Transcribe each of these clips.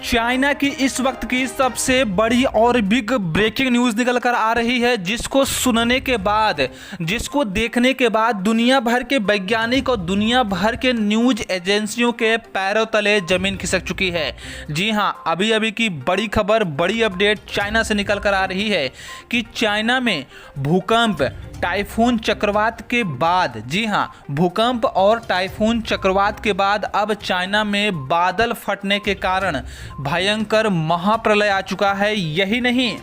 China की इस वक्त की सबसे बड़ी और बिग ब्रेकिंग न्यूज़ निकल कर आ रही है, जिसको सुनने के बाद, जिसको देखने के बाद दुनिया भर के वैज्ञानिक और दुनिया भर के न्यूज़ एजेंसियों के पैरों तले ज़मीन खिसक चुकी है। जी हां, अभी अभी की बड़ी खबर, बड़ी अपडेट चाइना से निकल कर आ रही है कि चाइना में भूकंप, टाइफून चक्रवात के बाद, जी हां, भूकंप और टाइफून चक्रवात के बाद अब चाइना में बादल फटने के कारण भयंकर महाप्रलय आ चुका है। यही नहीं,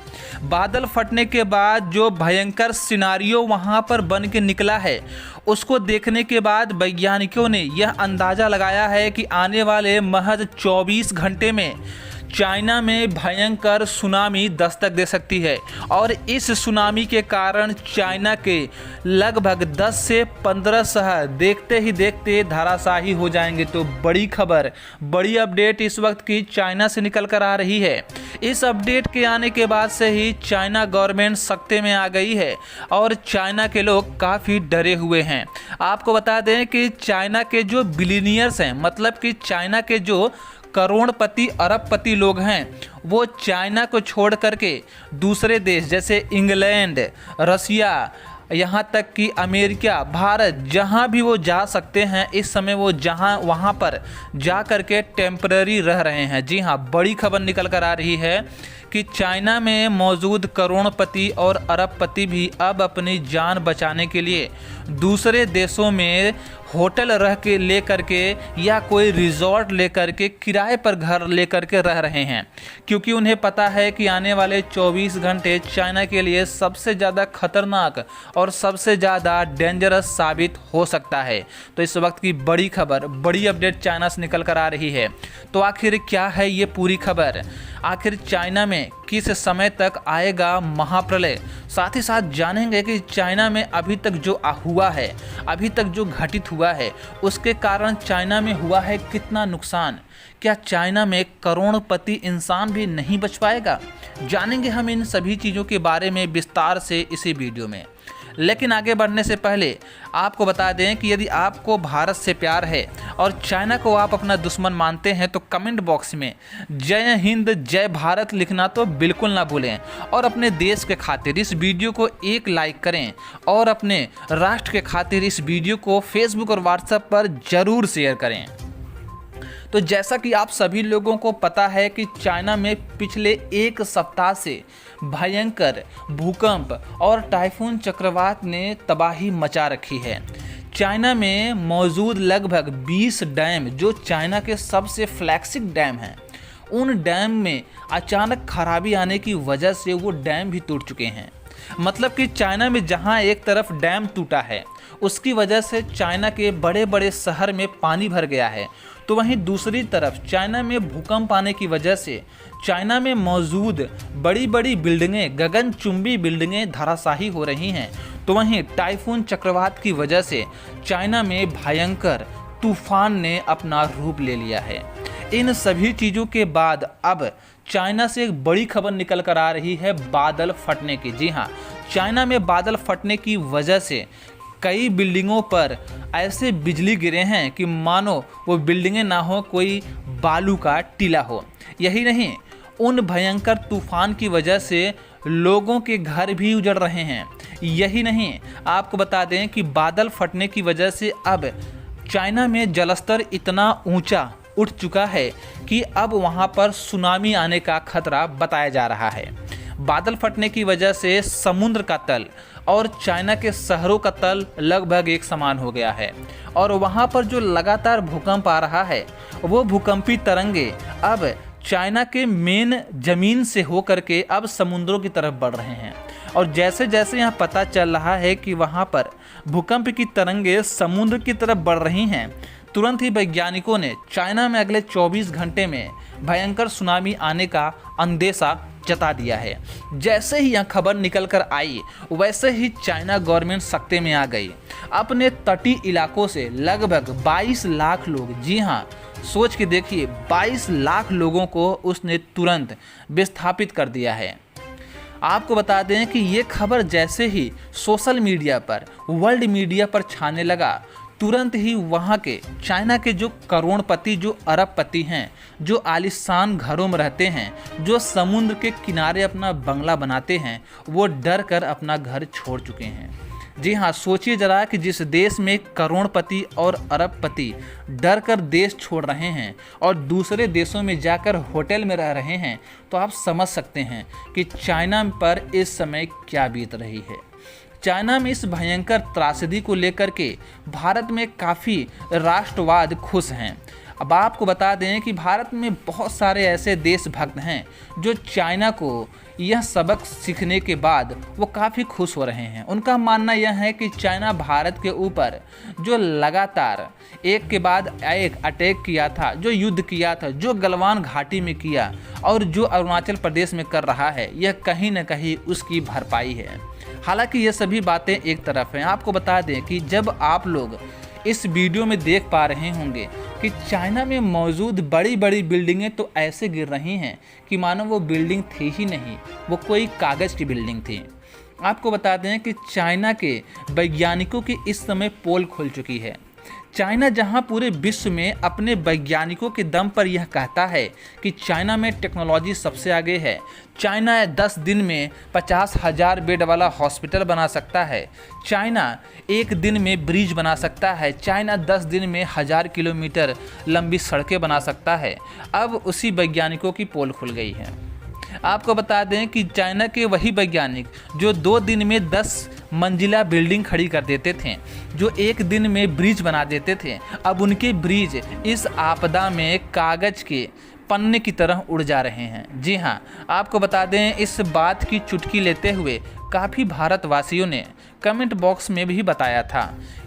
बादल फटने के बाद जो भयंकर सिनारियो वहां पर बन के निकला है, उसको देखने के बाद वैज्ञानिकों ने यह अंदाज़ा लगाया है कि आने वाले महज 24 घंटे में चाइना में भयंकर सुनामी दस्तक दे सकती है और इस सुनामी के कारण चाइना के लगभग 10 से 15 शहर देखते ही देखते धराशायी हो जाएंगे। तो बड़ी खबर, बड़ी अपडेट इस वक्त की चाइना से निकल कर आ रही है। इस अपडेट के आने के बाद से ही चाइना गवर्नमेंट सख्ते में आ गई है और चाइना के लोग काफ़ी डरे हुए हैं। आपको बता दें कि चाइना के जो बिलियनियर्स हैं, मतलब कि चाइना के जो करोड़पति अरबपति लोग हैं, वो चाइना को छोड़ करके दूसरे देश जैसे इंग्लैंड, रसिया, यहाँ तक कि अमेरिका, भारत, जहाँ भी वो जा सकते हैं इस समय वो वहाँ पर जा करके टेम्पररी रह रहे हैं। जी हाँ, बड़ी खबर निकल कर आ रही है कि चाइना में मौजूद करोड़पति और अरबपति भी अब अपनी जान बचाने के लिए दूसरे देशों में होटल ले करके या कोई रिजॉर्ट ले करके किराए पर घर ले करके रह रहे हैं, क्योंकि उन्हें पता है कि आने वाले 24 घंटे चाइना के लिए सबसे ज़्यादा खतरनाक और सबसे ज़्यादा डेंजरस साबित हो सकता है। तो इस वक्त की बड़ी खबर, बड़ी अपडेट चाइना से निकल कर आ रही है। तो आखिर क्या है ये पूरी खबर? आखिर चाइना में किस समय तक आएगा महाप्रलय? साथ ही साथ जानेंगे कि चाइना में अभी तक जो हुआ है, अभी तक जो घटित हुआ है, उसके कारण चाइना में हुआ है कितना नुकसान। क्या चाइना में करोड़पति इंसान भी नहीं बच पाएगा? जानेंगे हम इन सभी चीज़ों के बारे में विस्तार से इसी वीडियो में। लेकिन आगे बढ़ने से पहले आपको बता दें कि यदि आपको भारत से प्यार है और चाइना को आप अपना दुश्मन मानते हैं तो कमेंट बॉक्स में जय हिंद, जय भारत लिखना तो बिल्कुल ना भूलें और अपने देश के खातिर इस वीडियो को एक लाइक करें और अपने राष्ट्र के खातिर इस वीडियो को फेसबुक और व्हाट्सएप पर ज़रूर शेयर करें। तो जैसा कि आप सभी लोगों को पता है कि चाइना में पिछले एक सप्ताह से भयंकर भूकंप और टाइफून चक्रवात ने तबाही मचा रखी है। चाइना में मौजूद लगभग 20 डैम, जो चाइना के सबसे फ्लैगशिप डैम हैं, उन डैम में अचानक खराबी आने की वजह से वो डैम भी टूट चुके हैं। मतलब कि चाइना में जहां एक तरफ डैम टूटा है, उसकी वजह से चाइना के बड़े बड़े शहर में पानी भर गया है, तो वहीं दूसरी तरफ चाइना में भूकंप आने की वजह से चाइना में मौजूद बड़ी बड़ी बिल्डिंगें, गगनचुंबी बिल्डिंगें धराशायी हो रही हैं। तो वहीं टाइफून चक्रवात की वजह से चाइना में भयंकर तूफान ने अपना रूप ले लिया है। इन सभी चीज़ों के बाद अब चाइना से एक बड़ी खबर निकल कर आ रही है बादल फटने की। जी हाँ, चाइना में बादल फटने की वजह से कई बिल्डिंगों पर ऐसे बिजली गिरे हैं कि मानो वो बिल्डिंगें ना हो, कोई बालू का टीला हो। यही नहीं, उन भयंकर तूफान की वजह से लोगों के घर भी उजड़ रहे हैं। यही नहीं, आपको बता दें कि बादल फटने की वजह से अब चाइना में जलस्तर इतना ऊंचा उठ चुका है कि अब वहां पर सुनामी आने का खतरा बताया जा रहा है। बादल फटने की वजह से समुद्र का तल और चाइना के शहरों का तल लगभग एक समान हो गया है और वहां पर जो लगातार भूकंप आ रहा है, वो भूकंपी तरंगे अब चाइना के मेन जमीन से होकर के अब समुद्रों की तरफ बढ़ रहे हैं। और जैसे जैसे यहाँ पता चल रहा है कि वहाँ पर भूकंप की तरंगे समुद्र की तरफ बढ़ रही हैं, तुरंत ही वैज्ञानिकों ने चाइना में अगले 24 घंटे में भयंकर सुनामी आने का अंदेशा जता दिया है। जैसे ही यह खबर निकल कर आई, वैसे ही चाइना गवर्नमेंट सख्ते में आ गई। अपने तटीय इलाकों से लगभग 22 लाख लोग, जी हाँ, सोच के देखिए, 22 लाख लोगों को उसने तुरंत विस्थापित कर दिया है। आपको बता दें कि ये खबर जैसे ही सोशल मीडिया पर, वर्ल्ड मीडिया पर छाने लगा, तुरंत ही वहाँ के चाइना के जो करोड़पति, जो अरबपति हैं, जो आलीशान घरों में रहते हैं, जो समुद्र के किनारे अपना बंगला बनाते हैं, वो डर कर अपना घर छोड़ चुके हैं। जी हाँ, सोचिए जरा कि जिस देश में करोड़पति और अरबपति डर कर देश छोड़ रहे हैं और दूसरे देशों में जाकर होटल में रह रहे हैं, तो आप समझ सकते हैं कि चाइना पर इस समय क्या बीत रही है। चाइना में इस भयंकर त्रासदी को लेकर के भारत में काफ़ी राष्ट्रवाद खुश हैं। अब आपको बता दें कि भारत में बहुत सारे ऐसे देशभक्त हैं जो चाइना को यह सबक सीखने के बाद वो काफ़ी खुश हो रहे हैं। उनका मानना यह है कि चाइना भारत के ऊपर जो लगातार एक के बाद एक अटैक किया था, जो युद्ध किया था, जो गलवान घाटी में किया और जो अरुणाचल प्रदेश में कर रहा है, यह कहीं न कहीं उसकी भरपाई है। हालांकि ये सभी बातें एक तरफ हैं। आपको बता दें कि जब आप लोग इस वीडियो में देख पा रहे होंगे कि चाइना में मौजूद बड़ी बड़ी बिल्डिंगें तो ऐसे गिर रही हैं कि मानो वो बिल्डिंग थी ही नहीं, वो कोई कागज़ की बिल्डिंग थी। आपको बता दें कि चाइना के वैज्ञानिकों की इस समय पोल खुल चुकी है। चाइना जहां पूरे विश्व में अपने वैज्ञानिकों के दम पर यह कहता है कि चाइना में टेक्नोलॉजी सबसे आगे है, चाइना 10 दिन में 50,000 बेड वाला हॉस्पिटल बना सकता है, चाइना 1 दिन में ब्रिज बना सकता है, चाइना 10 दिन में 1000 किलोमीटर लंबी सड़कें बना सकता है, अब उसी वैज्ञानिकों की पोल खुल गई है। आपको बता दें कि चाइना के वही वैज्ञानिक जो 2 दिन में 10 मंजिला बिल्डिंग खड़ी कर देते थे, जो 1 दिन में ब्रिज बना देते थे, अब उनके ब्रिज इस आपदा में कागज के पन्ने की तरह उड़ जा रहे हैं। जी हाँ, आपको बता दें इस बात की चुटकी लेते हुए काफ़ी भारतवासियों ने कमेंट बॉक्स में भी बताया था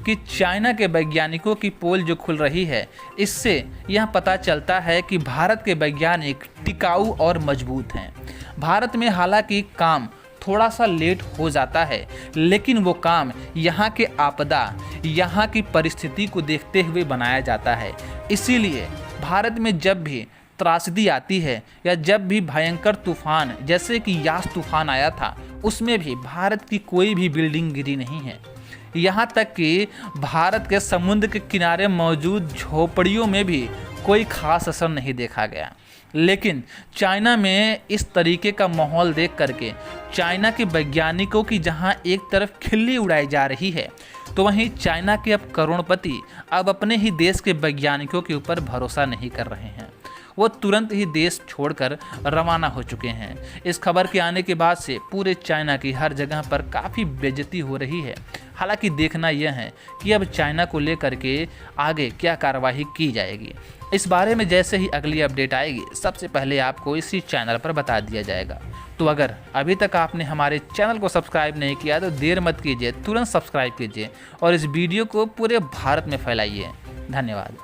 कि चाइना के वैज्ञानिकों की पोल जो खुल रही है, इससे यह पता चलता है कि भारत के वैज्ञानिक टिकाऊ और मजबूत हैं। भारत में हालांकि काम थोड़ा सा लेट हो जाता है, लेकिन वो काम यहाँ के आपदा, यहाँ की परिस्थिति को देखते हुए बनाया जाता है। इसीलिए भारत में जब भी त्रासदी आती है या जब भी भयंकर तूफान जैसे कि यास तूफान आया था, उसमें भी भारत की कोई भी बिल्डिंग गिरी नहीं है। यहाँ तक कि भारत के समुद्र के किनारे मौजूद झोपड़ियों में भी कोई खास असर नहीं देखा गया। लेकिन चाइना में इस तरीके का माहौल देख करके चाइना के वैज्ञानिकों की जहां एक तरफ खिल्ली उड़ाई जा रही है, तो वहीं चाइना के अब करोड़पति अब अपने ही देश के वैज्ञानिकों के ऊपर भरोसा नहीं कर रहे हैं। वो तुरंत ही देश छोड़कर रवाना हो चुके हैं। इस खबर के आने के बाद से पूरे चाइना की हर जगह पर काफ़ी बेइज्जती हो रही है। हालांकि देखना यह है कि अब चाइना को लेकर के आगे क्या कार्रवाई की जाएगी। इस बारे में जैसे ही अगली अपडेट आएगी, सबसे पहले आपको इसी चैनल पर बता दिया जाएगा। तो अगर अभी तक आपने हमारे चैनल को सब्सक्राइब नहीं किया तो देर मत कीजिए, तुरंत सब्सक्राइब कीजिए और इस वीडियो को पूरे भारत में फैलाइए। धन्यवाद।